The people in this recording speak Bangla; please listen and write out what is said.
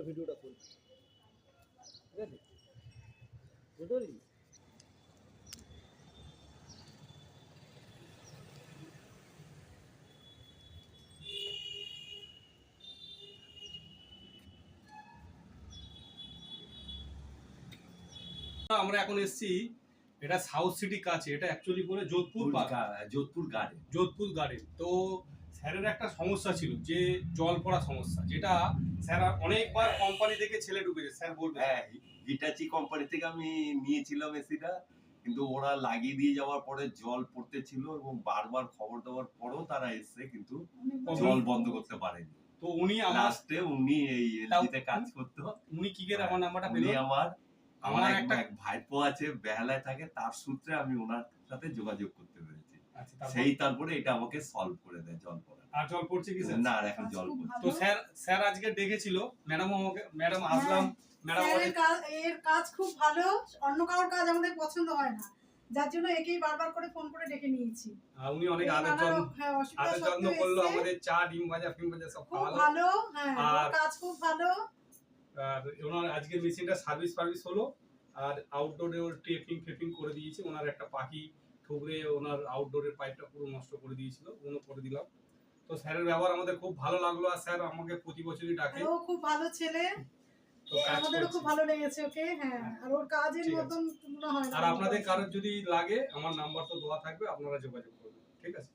ভিডিওটা করছি, ঠিক আছে? বুঝতে পারলি? আমরা এখন এসেছি, এটা সাউথ সিটি কাছে, এটা অ্যাকচুয়ালি বলে যোধপুর গার্ডেন। যোধপুর গার্ডেন। তো স্যারের একটা সমস্যা ছিল, যে জল পড়া সমস্যা, যেটা স্যার অনেকবার কোম্পানি থেকে ছেলে ঢুকেছে। স্যার বলবে, হ্যাঁ, হিটাচি কোম্পানি থেকে আমি নিয়েছিলাম এসিটা, কিন্তু ওরা লাগিয়ে দিয়ে যাওয়ার পরে জল পড়তে ছিল এবং বারবার খবর দেওয়ার পরেও তারা এসছে, কিন্তু জল বন্ধ করতে পারেনি। তো উনি লাস্টে উনি এই এলজিতে কাজ করতো। উনি কি করে আমার নাম্বারটা পেল? উনি আমার একটা ভাইপো আছে বেহালায় থাকে, তার সূত্রে আমি ওনার সাথে যোগাযোগ করতে পেরেছি। সেই তারপরে এটা আমাকে সলভ করে দেয় জল পড়া। আর জল পড়ছে কি স্যার? না, আর এখন জল পড়ছে। তো স্যার আজকে ডেকেছিল, ম্যাডাম আসলাম। ম্যাডাম এর কাজ খুব ভালো, অন্য কারোর কাজ আমাদের পছন্দ হয় না, যার জন্য একেই বারবার করে ফোন করে ডেকে নিয়েছি। উনি অনেক আদর যত্ন করলো, আমাদের চা ডিম ভাজা ফিম ভাজা সব খুব ভালো। হ্যাঁ, ওর কাজ খুব ভালো। আর ওনার আজকে মেশিনটা সার্ভিস হলো, আর আউটডোরে ওর টেপিং করে দিয়েছে। ওনার একটা পাখি ঠুকরে ওনার আউটডোরের পাইপটা পুরো নষ্ট করে দিয়েছিল, ওগুলো করে দিলাম। তো স্যারের ব্যবহার আমাদের খুব ভালো লাগলো, আর স্যার আমাকে প্রতি বছরই ডাকে। ও খুব ভালো ছেলে, আমাদেরও খুব ভালো লেগেছে ওকে। হ্যাঁ, আর ওর কাজের মতন তুলনা হয় না। আর আপনাদের কারোর যদি লাগে, আমার নাম্বার তো দেওয়া থাকবে, আপনারা যোগাযোগ করবেন, ঠিক আছে?